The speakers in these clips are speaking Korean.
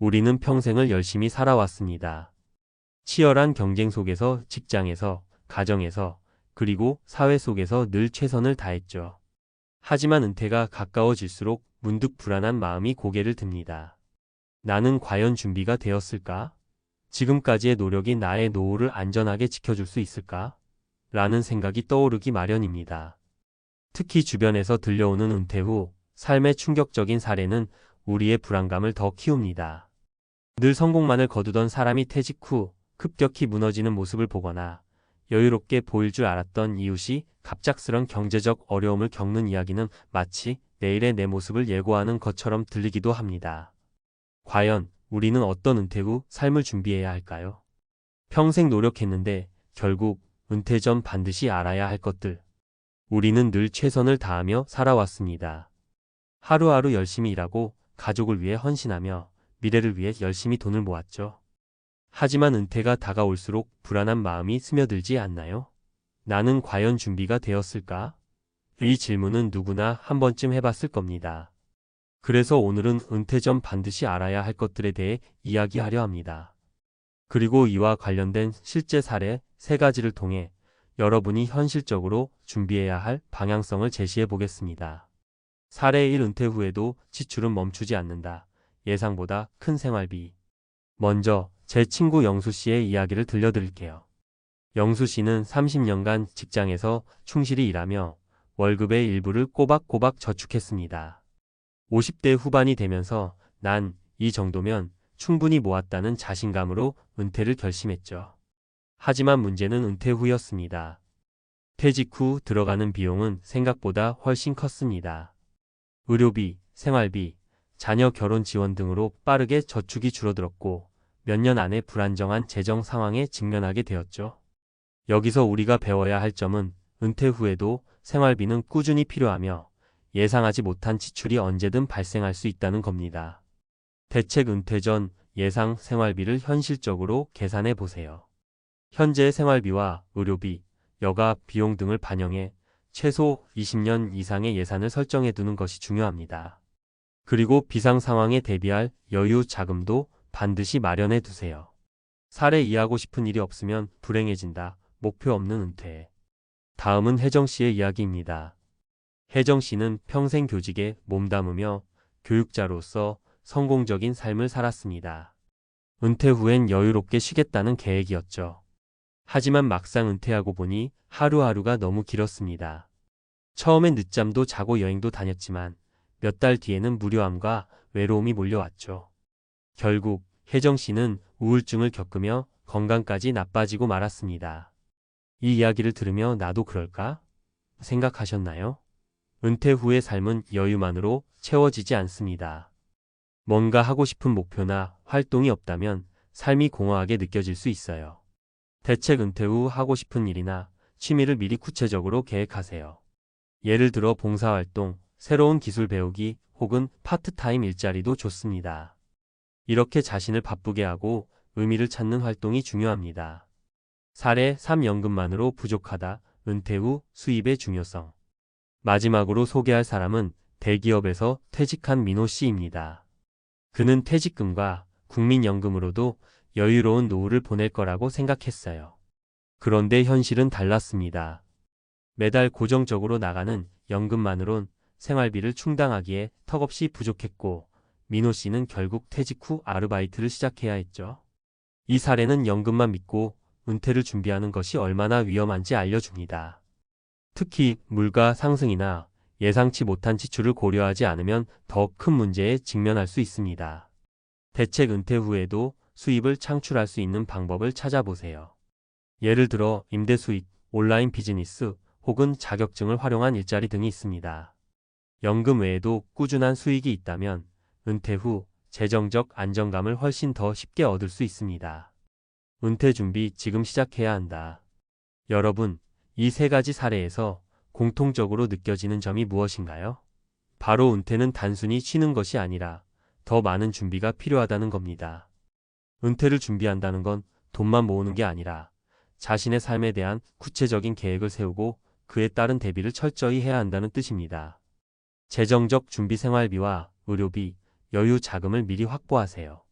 우리는 평생을 열심히 살아왔습니다. 치열한 경쟁 속에서, 직장에서, 가정에서, 그리고 사회 속에서 늘 최선을 다했죠. 하지만 은퇴가 가까워질수록 문득 불안한 마음이 고개를 듭니다. 나는 과연 준비가 되었을까? 지금까지의 노력이 나의 노후를 안전하게 지켜줄 수 있을까? 라는 생각이 떠오르기 마련입니다. 특히 주변에서 들려오는 은퇴 후 삶의 충격적인 사례는 우리의 불안감을 더 키웁니다. 늘 성공만을 거두던 사람이 퇴직 후 급격히 무너지는 모습을 보거나 여유롭게 보일 줄 알았던 이웃이 갑작스런 경제적 어려움을 겪는 이야기는 마치 내일의 내 모습을 예고하는 것처럼 들리기도 합니다. 과연 우리는 어떤 은퇴 후 삶을 준비해야 할까요? 평생 노력했는데 결국 은퇴 전 반드시 알아야 할 것들. 우리는 늘 최선을 다하며 살아왔습니다. 하루하루 열심히 일하고 가족을 위해 헌신하며 미래를 위해 열심히 돈을 모았죠. 하지만 은퇴가 다가올수록 불안한 마음이 스며들지 않나요? 나는 과연 준비가 되었을까? 이 질문은 누구나 한 번쯤 해봤을 겁니다. 그래서 오늘은 은퇴 전 반드시 알아야 할 것들에 대해 이야기하려 합니다. 그리고 이와 관련된 실제 사례 3가지를 통해 여러분이 현실적으로 준비해야 할 방향성을 제시해 보겠습니다. 사례 1. 은퇴 후에도 지출은 멈추지 않는다. 예상보다 큰 생활비. 먼저 제 친구 영수 씨의 이야기를 들려드릴게요. 영수 씨는 30년간 직장에서 충실히 일하며 월급의 일부를 꼬박꼬박 저축했습니다. 50대 후반이 되면서 난 이 정도면 충분히 모았다는 자신감으로 은퇴를 결심했죠. 하지만 문제는 은퇴 후였습니다. 퇴직 후 들어가는 비용은 생각보다 훨씬 컸습니다. 의료비, 생활비, 자녀 결혼 지원 등으로 빠르게 저축이 줄어들었고 몇 년 안에 불안정한 재정 상황에 직면하게 되었죠. 여기서 우리가 배워야 할 점은 은퇴 후에도 생활비는 꾸준히 필요하며 예상하지 못한 지출이 언제든 발생할 수 있다는 겁니다. 대책 은퇴 전 예상 생활비를 현실적으로 계산해 보세요. 현재의 생활비와 의료비, 여가 비용 등을 반영해 최소 20년 이상의 예산을 설정해 두는 것이 중요합니다. 그리고 비상 상황에 대비할 여유 자금도 반드시 마련해 두세요. 사례 이해하고 싶은 일이 없으면 불행해진다. 목표 없는 은퇴. 다음은 혜정 씨의 이야기입니다. 혜정 씨는 평생 교직에 몸담으며 교육자로서 성공적인 삶을 살았습니다. 은퇴 후엔 여유롭게 쉬겠다는 계획이었죠. 하지만 막상 은퇴하고 보니 하루하루가 너무 길었습니다. 처음엔 늦잠도 자고 여행도 다녔지만 몇 달 뒤에는 무료함과 외로움이 몰려왔죠. 결국 혜정 씨는 우울증을 겪으며 건강까지 나빠지고 말았습니다. 이 이야기를 들으며 나도 그럴까? 생각하셨나요? 은퇴 후의 삶은 여유만으로 채워지지 않습니다. 뭔가 하고 싶은 목표나 활동이 없다면 삶이 공허하게 느껴질 수 있어요. 대책 은퇴 후 하고 싶은 일이나 취미를 미리 구체적으로 계획하세요. 예를 들어 봉사활동, 새로운 기술 배우기 혹은 파트타임 일자리도 좋습니다. 이렇게 자신을 바쁘게 하고 의미를 찾는 활동이 중요합니다. 사례 3. 연금만으로 부족하다. 은퇴 후 수입의 중요성. 마지막으로 소개할 사람은 대기업에서 퇴직한 민호 씨입니다. 그는 퇴직금과 국민연금으로도 여유로운 노후를 보낼 거라고 생각했어요. 그런데 현실은 달랐습니다. 매달 고정적으로 나가는 연금만으론 생활비를 충당하기에 턱없이 부족했고 민호 씨는 결국 퇴직 후 아르바이트를 시작해야 했죠. 이 사례는 연금만 믿고 은퇴를 준비하는 것이 얼마나 위험한지 알려줍니다. 특히 물가 상승이나 예상치 못한 지출을 고려하지 않으면 더 큰 문제에 직면할 수 있습니다. 대책 은퇴 후에도 수입을 창출할 수 있는 방법을 찾아보세요. 예를 들어 임대 수익, 온라인 비즈니스 혹은 자격증을 활용한 일자리 등이 있습니다. 연금 외에도 꾸준한 수익이 있다면 은퇴 후 재정적 안정감을 훨씬 더 쉽게 얻을 수 있습니다. 은퇴 준비 지금 시작해야 한다. 여러분, 이 3가지 사례에서 공통적으로 느껴지는 점이 무엇인가요? 바로 은퇴는 단순히 쉬는 것이 아니라 더 많은 준비가 필요하다는 겁니다. 은퇴를 준비한다는 건 돈만 모으는 게 아니라 자신의 삶에 대한 구체적인 계획을 세우고 그에 따른 대비를 철저히 해야 한다는 뜻입니다. 재정적 준비 생활비와 의료비, 여유 자금을 미리 확보하세요.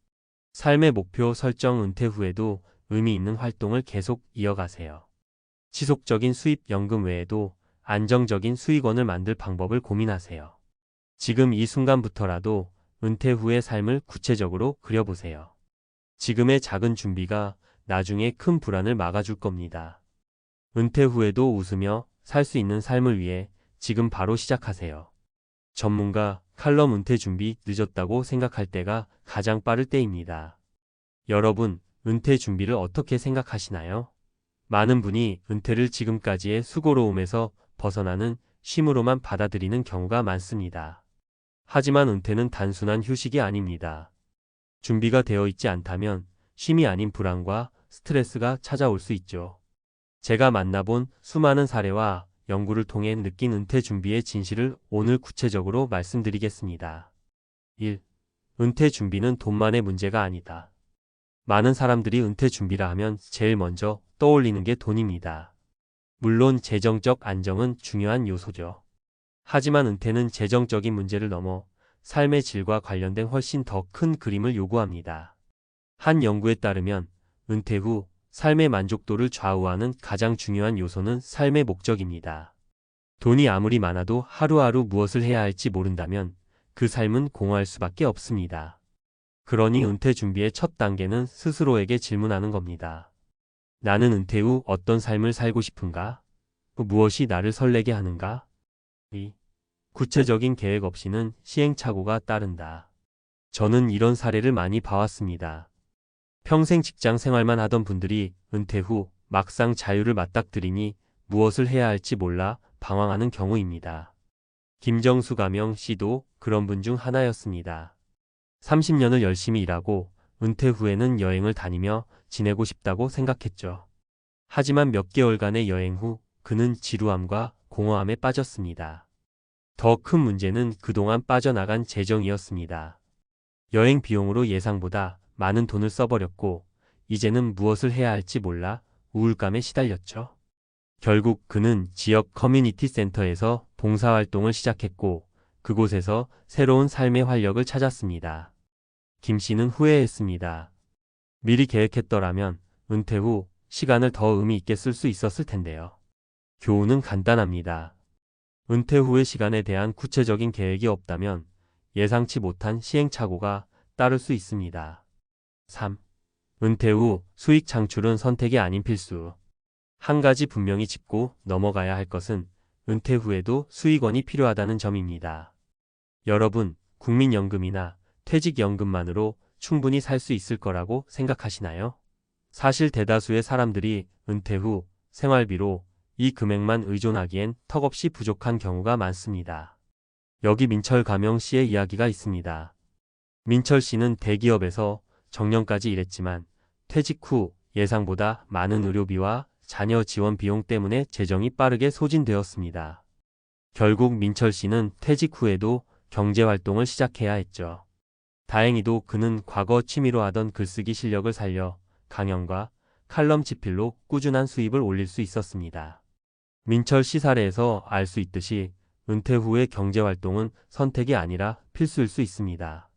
삶의 목표 설정 은퇴 후에도 의미 있는 활동을 계속 이어가세요. 지속적인 수입 연금 외에도 안정적인 수익원을 만들 방법을 고민하세요. 지금 이 순간부터라도 은퇴 후의 삶을 구체적으로 그려보세요. 지금의 작은 준비가 나중에 큰 불안을 막아줄 겁니다. 은퇴 후에도 웃으며 살 수 있는 삶을 위해 지금 바로 시작하세요. 전문가 칼럼 은퇴 준비 늦었다고 생각할 때가 가장 빠를 때입니다. 여러분, 은퇴 준비를 어떻게 생각하시나요? 많은 분이 은퇴를 지금까지의 수고로움에서 벗어나는 쉼으로만 받아들이는 경우가 많습니다. 하지만 은퇴는 단순한 휴식이 아닙니다. 준비가 되어 있지 않다면 쉼이 아닌 불안과 스트레스가 찾아올 수 있죠. 제가 만나본 수많은 사례와 연구를 통해 느낀 은퇴 준비의 진실을 오늘 구체적으로 말씀드리겠습니다. 1. 은퇴 준비는 돈만의 문제가 아니다. 많은 사람들이 은퇴 준비라 하면 제일 먼저 떠올리는 게 돈입니다. 물론 재정적 안정은 중요한 요소죠. 하지만 은퇴는 재정적인 문제를 넘어 삶의 질과 관련된 훨씬 더 큰 그림을 요구합니다. 한 연구에 따르면 은퇴 후 삶의 만족도를 좌우하는 가장 중요한 요소는 삶의 목적입니다. 돈이 아무리 많아도 하루하루 무엇을 해야 할지 모른다면 그 삶은 공허할 수밖에 없습니다. 그러니 은퇴 준비의 첫 단계는 스스로에게 질문하는 겁니다. 나는 은퇴 후 어떤 삶을 살고 싶은가? 무엇이 나를 설레게 하는가? 2. 구체적인 계획 없이는 시행착오가 따른다. 저는 이런 사례를 많이 봐왔습니다. 평생 직장 생활만 하던 분들이 은퇴 후 막상 자유를 맞닥뜨리니 무엇을 해야 할지 몰라 방황하는 경우입니다. 김정수 가명 씨도 그런 분 중 하나였습니다. 30년을 열심히 일하고 은퇴 후에는 여행을 다니며 지내고 싶다고 생각했죠. 하지만 몇 개월간의 여행 후 그는 지루함과 공허함에 빠졌습니다. 더 큰 문제는 그동안 빠져나간 재정이었습니다. 여행 비용으로 예상보다 많은 돈을 써버렸고 이제는 무엇을 해야 할지 몰라 우울감에 시달렸죠. 결국 그는 지역 커뮤니티 센터에서 봉사활동을 시작했고 그곳에서 새로운 삶의 활력을 찾았습니다. 김 씨는 후회했습니다. 미리 계획했더라면 은퇴 후 시간을 더 의미 있게 쓸 수 있었을 텐데요. 교훈은 간단합니다. 은퇴 후의 시간에 대한 구체적인 계획이 없다면 예상치 못한 시행착오가 따를 수 있습니다. 3. 은퇴 후 수익 창출은 선택이 아닌 필수. 한 가지 분명히 짚고 넘어가야 할 것은 은퇴 후에도 수익원이 필요하다는 점입니다. 여러분, 국민연금이나 퇴직연금만으로 충분히 살 수 있을 거라고 생각하시나요? 사실 대다수의 사람들이 은퇴 후 생활비로 이 금액만 의존하기엔 턱없이 부족한 경우가 많습니다. 여기 민철 가명 씨의 이야기가 있습니다. 민철 씨는 대기업에서 정년까지 일했지만 퇴직 후 예상보다 많은 의료비와 자녀 지원 비용 때문에 재정이 빠르게 소진되었습니다. 결국 민철 씨는 퇴직 후에도 경제활동을 시작해야 했죠. 다행히도 그는 과거 취미로 하던 글쓰기 실력을 살려 강연과 칼럼 집필로 꾸준한 수입을 올릴 수 있었습니다. 민철 씨 사례에서 알 수 있듯이 은퇴 후의 경제활동은 선택이 아니라 필수일 수 있습니다.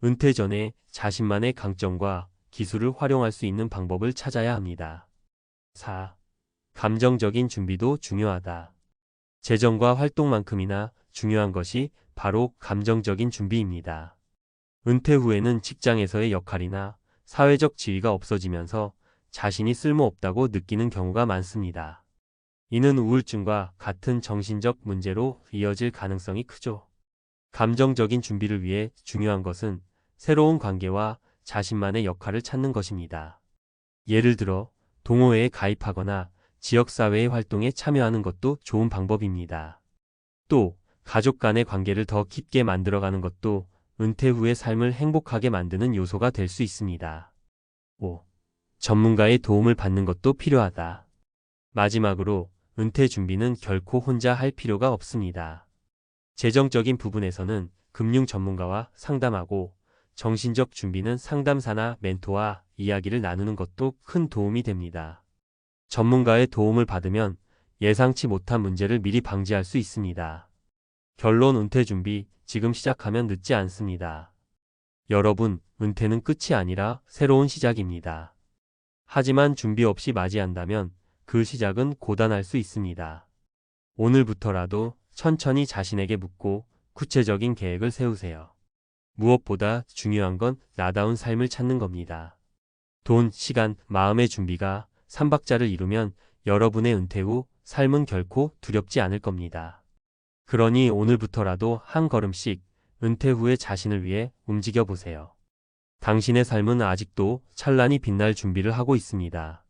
은퇴 전에 자신만의 강점과 기술을 활용할 수 있는 방법을 찾아야 합니다. 4. 감정적인 준비도 중요하다. 재정과 활동만큼이나 중요한 것이 바로 감정적인 준비입니다. 은퇴 후에는 직장에서의 역할이나 사회적 지위가 없어지면서 자신이 쓸모없다고 느끼는 경우가 많습니다. 이는 우울증과 같은 정신적 문제로 이어질 가능성이 크죠. 감정적인 준비를 위해 중요한 것은 새로운 관계와 자신만의 역할을 찾는 것입니다. 예를 들어 동호회에 가입하거나 지역사회의 활동에 참여하는 것도 좋은 방법입니다. 또 가족 간의 관계를 더 깊게 만들어가는 것도 은퇴 후의 삶을 행복하게 만드는 요소가 될 수 있습니다. 5. 전문가의 도움을 받는 것도 필요하다. 마지막으로 은퇴 준비는 결코 혼자 할 필요가 없습니다. 재정적인 부분에서는 금융 전문가와 상담하고 정신적 준비는 상담사나 멘토와 이야기를 나누는 것도 큰 도움이 됩니다. 전문가의 도움을 받으면 예상치 못한 문제를 미리 방지할 수 있습니다. 결론 은퇴 준비 지금 시작하면 늦지 않습니다. 여러분, 은퇴는 끝이 아니라 새로운 시작입니다. 하지만 준비 없이 맞이한다면 그 시작은 고단할 수 있습니다. 오늘부터라도 천천히 자신에게 묻고 구체적인 계획을 세우세요. 무엇보다 중요한 건 나다운 삶을 찾는 겁니다. 돈, 시간, 마음의 준비가 3박자를 이루면 여러분의 은퇴 후 삶은 결코 두렵지 않을 겁니다. 그러니 오늘부터라도 한 걸음씩 은퇴 후의 자신을 위해 움직여 보세요. 당신의 삶은 아직도 찬란히 빛날 준비를 하고 있습니다.